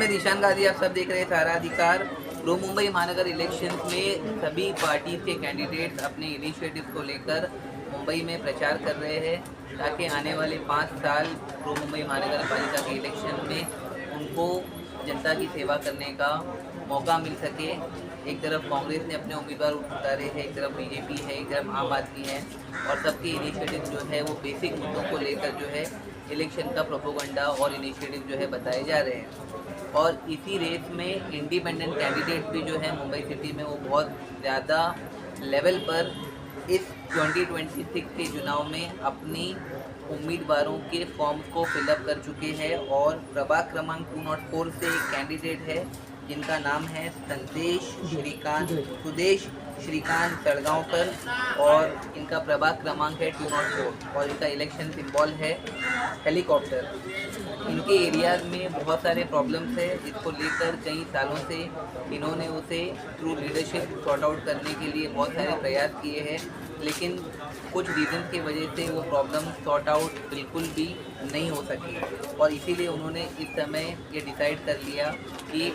मैं ईशान गाजी, आप सब देख रहे हैं सारा अधिकार। प्रो मुंबई महानगर इलेक्शंस में सभी पार्टी के कैंडिडेट्स अपने इनिशिएटिव को लेकर मुंबई में प्रचार कर रहे हैं ताकि आने वाले 5 साल प्रो मुंबई महानगर पालिका के इलेक्शन में उनको जनता की सेवा करने का मौका मिल सके। एक तरफ कांग्रेस ने अपने उम्मीदवार उतारे हैं, एक तरफ बीजेपी है, एक तरफ आम आदमी है, और सबके इनिशिएटिव जो है वो बेसिक मुद्दों को लेकर जो है इलेक्शन का प्रोपोगंडा और इनिशिएटिव जो है बताए जा रहे हैं। और इसी रेस में इंडिपेंडेंट कैंडिडेट भी जो है मुंबई सिटी में वो बहुत ज़्यादा लेवल पर इस 2026 के चुनाव में अपनी उम्मीदवारों के फॉर्म को फिलअप कर चुके हैं। और प्रभाग क्रमांक 204 से एक कैंडिडेट है जिनका नाम है सुदेश श्रीकांत तड़गांवकर, और इनका प्रभाग क्रमांक है 204 और इनका इलेक्शन सिंबल है हेलीकॉप्टर। इनके एरियाज में बहुत सारे प्रॉब्लम्स है जिसको लेकर कई सालों से इन्होंने उसे थ्रू लीडरशिप सॉर्ट आउट करने के लिए बहुत सारे प्रयास किए हैं, लेकिन कुछ रीज़न की वजह से वो प्रॉब्लम सॉर्ट आउट बिल्कुल भी नहीं हो सकी। और इसीलिए उन्होंने इस समय ये डिसाइड कर लिया कि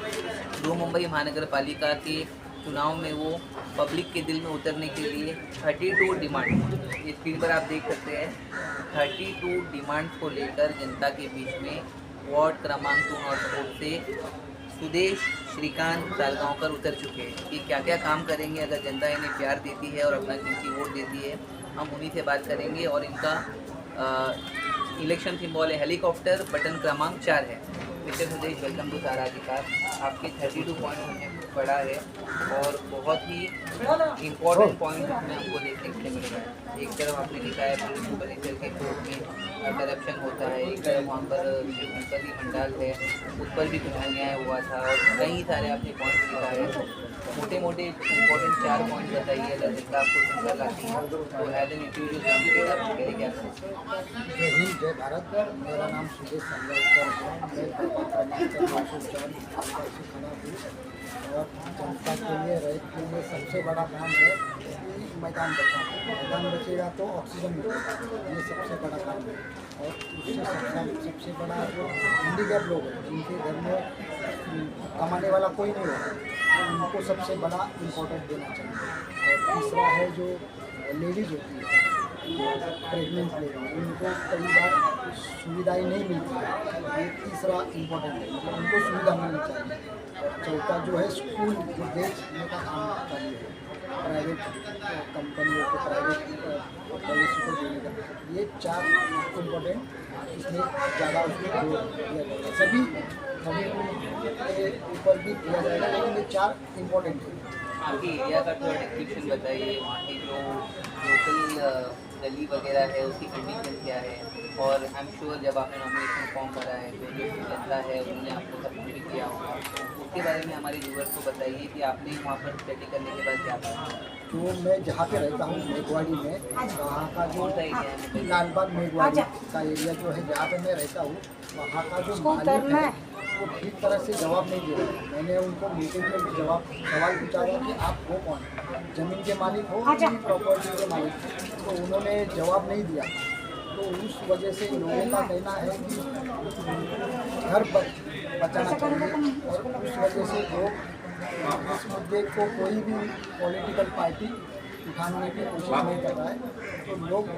प्रो मुंबई महानगर पालिका के चुनाव में वो पब्लिक के दिल में उतरने के लिए 32 डिमांड, इस स्क्रीन पर आप देख सकते हैं, 32 डिमांड्स को लेकर जनता के बीच में वार्ड क्रमांक 204 से सुदेश श्रीकांत तालगांवकर उतर चुके हैं कि क्या क्या काम करेंगे अगर जनता इन्हें प्यार देती है और अपना कीमती वोट देती है। हम उन्हीं से बात करेंगे। और इनका इलेक्शन सिंबल है हेलीकॉप्टर, बटन क्रमांक 4 है। मिस्टर सुदेश, वेलकम टू सारा अधिकार। आपके 32 पॉइंट मुझे पड़ा है और बहुत ही इम्पोर्टेंट पॉइंट में हमको देखने के लिए मिल रहा है। एक तरफ आपने लिखा है पुलिस सुपरवाइजर के कोर्ट में करप्शन होता है, एक तरफ वहाँ पर जो गणपति मंडाल है उस पर भी कुछ अन्याय हुआ था, और कई सारे आपने पॉइंट लिखा है। मोटे मोटे इम्पोर्टेंट 4 पॉइंट बताइए अगर जिनका आपको संकल्प आती है तो एज एन इंडिविजुअल कैंडिडेट आप कहें क्या करें। जय हिंद, जय भारत। मेरा नाम सुदेश संगलकर है। मैं और जनता के लिए, रैत के लिए सबसे बड़ा काम है कि मैदान बचाना। मैदान बचेगा तो ऑक्सीजन मिलेगा, ये सबसे बड़ा काम है। और उससे सबसे बड़ा जो हैंडीकैप लोग हैं जिनके घर में कमाने वाला कोई नहीं होता, उनको सबसे बड़ा इम्पोर्टेंट देना चाहिए। और तीसरा है जो लेडीज़ होती है, प्रेगनेंट लेडी, उनको कई बार सुविधाएं नहीं मिलती है, ये तीसरा इम्पोर्टेंट है, मतलब उनको सुविधा मिलनी चाहिए। और चौथा जो है स्कूल जो बेचने का काम चाहिए प्राइवेट कंपनियों को, प्राइवेट पॉलिसी को देने का, ये 4 इम्पोर्टेंट इसमें ज़्यादा उसमें जोर दिया जाएगा। सभी के ऊपर भी दिया जाएगा, लेकिन ये 4 इम्पोर्टेंट है। आपके एरिया का थोड़ा डिस्क्रिप्शन बताइए, वहाँ की जो लोकल गली वगैरह है उसकी कंडीशन क्या है। और आई एम श्योर जब आपने नॉमिनेशन फॉर्म भरा है तो जो जनता है उन्होंने आपको सपोर्ट भी किया होगा, उसके बारे में हमारे व्यूअर्स को बताइए कि आपने वहाँ पर स्टडी करने के बाद क्या कहा। जो मैं जहाँ पे रहता हूँ मेघवाड़ी में, वहाँ का जो लालबाग मेघवाड़ी का एरिया जो है जहाँ पे मैं रहता हूँ, वहाँ का जो मालिक है वो ठीक तरह से जवाब नहीं दे रहे। मैंने उनको मीटिंग में सवाल पूछा था कि आप हो कौन, ज़मीन के मालिक हो कि प्रॉपर्टी के मालिक हो, तो उन्होंने जवाब नहीं दिया। तो उस वजह से लोगों का कहना है कि घर बचाना चाहिए, और उस वजह से लोग इस मुद्दे को कोई भी पॉलिटिकल पार्टी उठाने की कोशिश नहीं कर रहा है। तो लोग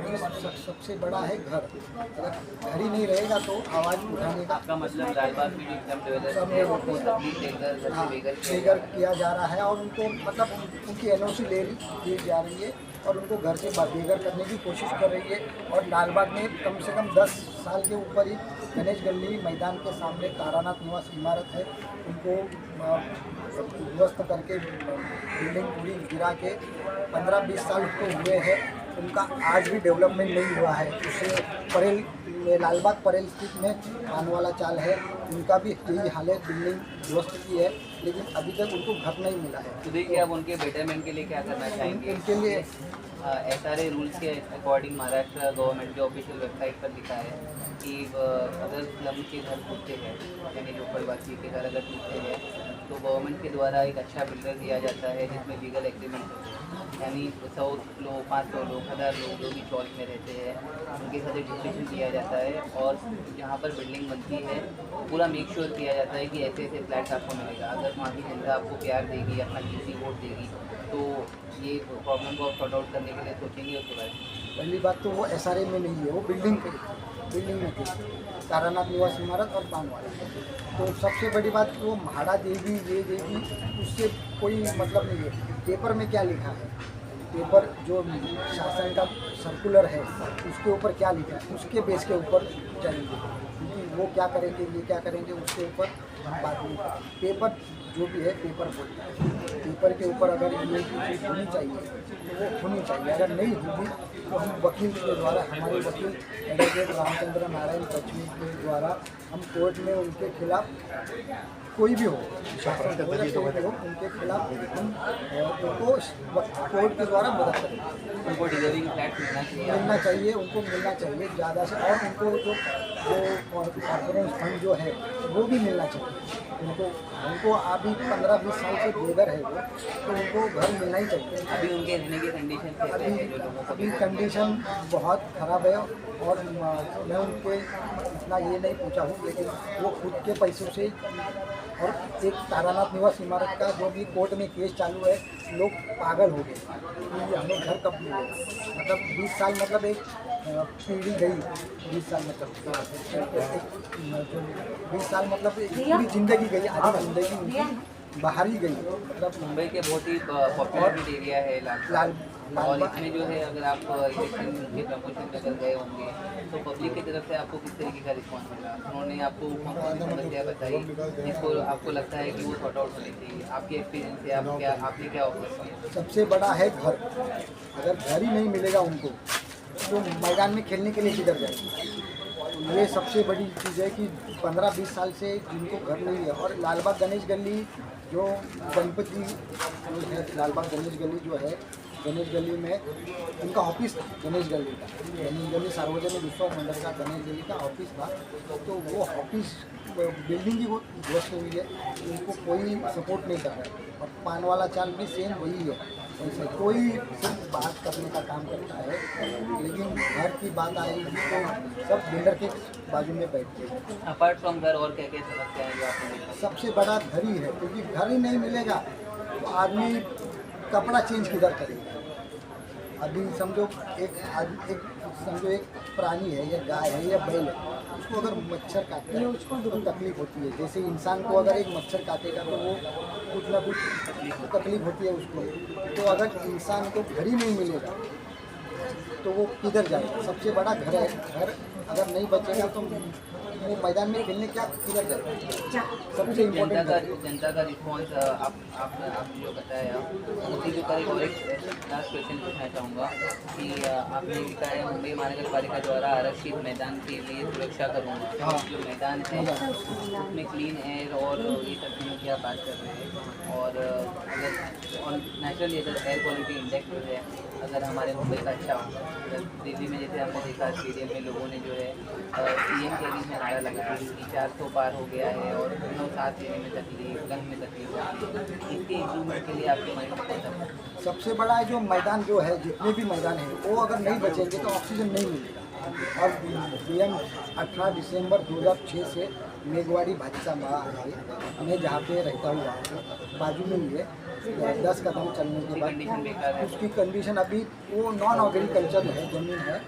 सबसे बड़ा है घर, अगर घर ही नहीं रहेगा तो आवाज़ उठाने का मतलब लालबाग में बेघर किया जा रहा है, और उनको मतलब उनकी NOC ली जा रही है और उनको घर से बेघर करने की कोशिश कर रही है। और लालबाग में कम से कम 10 साल के ऊपर ही गणेश गली मैदान के सामने तारानाथ निवास इमारत है, उनको ध्वस्त करके बिल्डिंग पूरी गिरा के 15-20 साल तो हुए हैं, उनका आज भी डेवलपमेंट नहीं हुआ है। उससे परेल लालबाग परेल स्थित में पानवाला चाल है, उनका भी यही हालत, बिल्डिंग ध्वस्त की है, लेकिन अभी तक उनको घर नहीं मिला है। तो देखिए आप उनके बेटरमेंट के लिए क्या करना चाहेंगे। उनके लिए SRA रूल्स के अकॉर्डिंग महाराष्ट्र गवर्नमेंट के ऑफिशियल वेबसाइट पर लिखा है कि अगर स्लम के घर टूटते हैं, यानी जो प्रवासी के घर अगर टूटते हैं तो गवर्नमेंट के द्वारा एक अच्छा बिल्डर दिया जाता है जिसमें लीगल एग्रीमेंट होते हैं, यानी 100 लोग, 500 लोग, 1000 लोग जो भी चौक में रहते हैं उनके साथ एक डिस्कशन किया जाता है और जहाँ पर बिल्डिंग बनती है पूरा मेक श्योर किया जाता है कि ऐसे ऐसे फ्लैट्स आपको मिलेगा। अगर वहाँ की जनता आपको प्यार देगी, अपना किसी वोट देगी, तो ये प्रॉब्लम को सॉर्ट आउट करने के लिए सोचेंगे उसके बारे में। पहली बात तो वो SRA में नहीं है, वो बिल्डिंग में थी, तारानाथ निवास इमारत और पान वाला। तो सबसे बड़ी बात वो म्हाड़ा देवी, ये देवी, उससे कोई मतलब नहीं है। पेपर में क्या लिखा है, पेपर जो शासन का सर्कुलर है उसके ऊपर क्या लिखा है, उसके बेस के ऊपर चलेंगे, क्योंकि वो क्या करेंगे, ये क्या करेंगे, उसके ऊपर हम बात नहीं करें। पेपर जो भी है पेपर बोलता है, पेपर के ऊपर अगर ये चीज़ होनी चाहिए तो वो होनी चाहिए। अगर नहीं होगी तो हम वकील के द्वारा, हमारे वकील एडवोकेट रामचंद्र नारायण कचमी के द्वारा हम कोर्ट में उनके खिलाफ, कोई भी हो, शासन हो या कोई भी हो, उनके खिलाफ हम उनको कोर्ट के द्वारा मदद करेंगे। उनको डिजर्विंग फ्लैट मिलना चाहिए, उनको मिलना चाहिए ज़्यादा से, और उनको जो कॉर्पोरेट फंड जो है वो भी मिलना चाहिए उनको अभी 15-20 साल से बेघर है वो, तो उनको घर मिलना ही चाहिए। अभी उनके रहने की कंडीशन कैसे है जो लोगों को? अभी कंडीशन बहुत ख़राब है, और मैं उनके इतना ये नहीं पूछा हूँ, लेकिन वो खुद के पैसों से, और एक तारानाथ निवास इमारत का जो भी कोर्ट में केस चालू है, लोग पागल हो गए कि हमें घर कब मिलेगा। मतलब 20 साल, मतलब एक पीढ़ी गई, 20 साल मतलब 20 साल मतलब एक पूरी ज़िंदगी गई, आधी ज़िंदगी उनकी बाहर ही गई। मतलब मुंबई के बहुत ही पॉपुलर एरिया है लाल और इसमें जो है अगर आप इलेक्शन के प्रमोशन में अगर गए होंगे तो पब्लिक की तरफ से आपको किस तरीके का रिस्पॉन्स मिला? उन्होंने आपको कौन सी समस्या बताई जिसको आपको लगता है कि वो सॉर्ट आउट होनी चाहिए? आपके एक्सपीरियंस से आपने क्या ऑफर किया? सबसे बड़ा है घर। अगर घर ही नहीं मिलेगा उनको तो मैदान में खेलने के लिए किधर जाएंगे? ये सबसे बड़ी चीज़ है कि 15-20 साल से जिनको घर नहीं है। और लालबाग गणेश गली जो गणपति है, लालबाग गणेश गली जो है, गणेश गली में उनका ऑफिस था, गणेश गली सार्वजनिक उत्सव मंडल का गणेश गली का ऑफिस था। तो वो ऑफिस बिल्डिंग ही वो ध्वस्त हुई है, उनको कोई सपोर्ट नहीं कर रहा है। और पान वाला चाल भी सेम वही है, ऐसे कोई सिर्फ बात करने का काम करता है, लेकिन घर की बात आएगी तो सब बिल्डर के बाजू में बैठते हैं। अपार्ट फ्रॉम घर और क्या क्या समस्या है जो आपने देखा? सबसे बड़ा घर ही है, क्योंकि घर ही नहीं मिलेगा तो आदमी कपड़ा चेंज किधर करेगा? अभी समझो एक प्राणी है, या गाय है या बैल है, उसको अगर मच्छर काटता है उसको तो तकलीफ होती है। जैसे इंसान को अगर एक मच्छर काटेगा तो वो कुछ ना कुछ तकलीफ होती है उसको। तो अगर इंसान को घर ही नहीं मिलेगा तो वो किधर जाएगा? सबसे बड़ा घर है। घर अगर नहीं बचेगा तो वो मैदान में खेलने क्या किधर जाएगा? सबसे इम्पोर्टेंट जनता का रिस्पॉन्स आपने जो बताया उसी के ऊपर और एक लास्ट क्वेश्चन पूछना चाहूँगा कि आपने लिखा है मुंबई महानगर पालिका द्वारा आरक्षित मैदान के लिए सुरक्षा करूँगा। जो मैदान है उसमें क्लीन एयर और ये सब चीज़ों की आप बात कर रहे हैं, और अगर नेचुरली अगर एयर क्वालिटी इंडेक्स जो है अगर हमारे मुंबई का अच्छा होगा, दिल्ली में जैसे हमने देखा स्टेडियम में लोगों ने जो है CM के बीच में नारा लगाया कि 400 पार हो गया है और 9 सांस लेने में तकलीफ, गन में तकलीफ होती है। इसके इम्प्रूवमेंट के लिए आपके माइंड में क्या था? सबसे बड़ा है जो मैदान जो है, जितने भी मैदान है वो अगर नहीं बचेंगे तो ऑक्सीजन नहीं मिलेगा। और PM 18 दिसंबर 2006 से मेघवाड़ी भाजपा महा है, मैं जहाँ पे रहता हूँ वहाँ पे बाजू में ही है, 10 कदम चलने के बाद उसकी कंडीशन अभी वो नॉन एग्रीकल्चर है, ज़मीन है,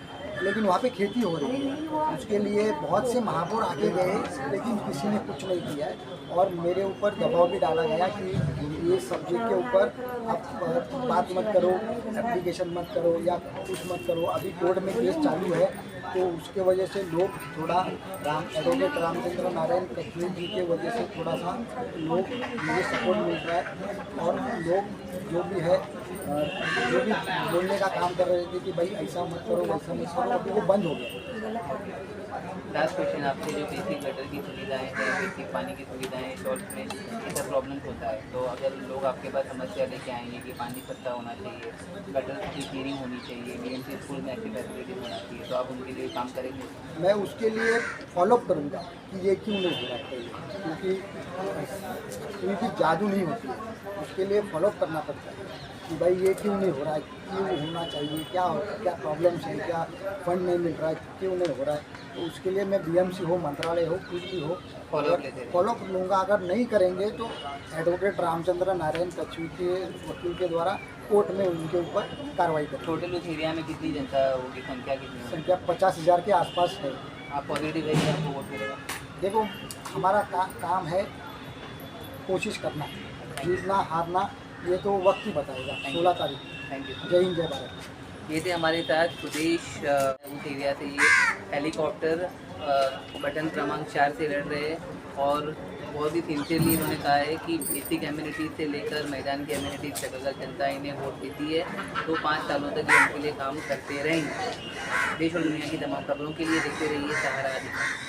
लेकिन वहाँ पे खेती हो रही है। उसके लिए बहुत से महापौर आगे गए, लेकिन किसी ने कुछ नहीं किया है। और मेरे ऊपर दबाव भी डाला गया कि ये सब्जेक्ट के ऊपर आप बात मत करो, एप्लीकेशन मत करो या कुछ मत करो। अभी कोर्ट में केस चालू है, तो उसके वजह से लोग थोड़ा एडवोकेट रामचंद्र नारायण कचमी जी के वजह से थोड़ा सा लोग मुझे सपोर्ट मिल रहा है। और लोग जो भी है जो भी बोलने का काम कर रहे थे कि भाई ऐसा मत करो वैसा मत करो, अभी वो बंद हो गया। लास्ट क्वेश्चन आपसे, जो बेसिक गटर की सुविधाएं हैं, बेसिक पानी की सुविधाएं शॉर्ट्स में ये सब प्रॉब्लम्स होता है, तो अगर लोग आपके पास समस्या लेके आएंगे कि पानी सस्ता होना चाहिए, गटर की क्लीनिंग होनी चाहिए, बीएमसी स्कूल में ऐसी फैसिलिटीज होना चाहिए, तो आप उनके लिए काम करेंगे? मैं उसके लिए फॉलोअप करूँगा कि ये क्यों नहीं हो रहा है, क्योंकि कोई भी जादू नहीं होती है, उसके लिए फॉलोअप करना पड़ता है कि भाई ये क्यों नहीं हो रहा है, क्यों होना चाहिए, क्या प्रॉब्लम्स है, क्या फंड नहीं मिल रहा है, क्यों नहीं हो रहा है। तो उसके लिए मैं बीएमसी हो, मंत्रालय हो, कुछ भी हो, फॉलोअप लूँगा। अगर नहीं करेंगे तो एडवोकेट रामचंद्र नारायण कच्छू के वकील के द्वारा कोर्ट में उनके ऊपर कार्रवाई करेंगे। टोटल उस एरिया में कितनी जनता होगी, संख्या कितनी होगी? संख्या 50,000 के आसपास है। आप पॉजिटिव है कि आपको वोट मिलेगा? देखो, हमारा काम है कोशिश करना, जीतना हारना ये तो वक्त ही बताएगा। 16 तारीख। Thank you. जय हिंद, जय भारत। ये थे हमारे साथ सुदेश, उस एरिया से ये हेलीकॉप्टर बटन क्रमांक 4 से लड़ रहे हैं और बहुत ही सिंसियरली उन्होंने कहा है कि बेसिक एम्यूनिटीज से लेकर मैदान की एम्यूनिटीज तक अगर जनता इन्हें वोट देती है तो 5 सालों तक ये उनके लिए काम करते रहेंगे। देश और दुनिया की तमाम खबरों के लिए देखते रहिए सहारा अधिकार।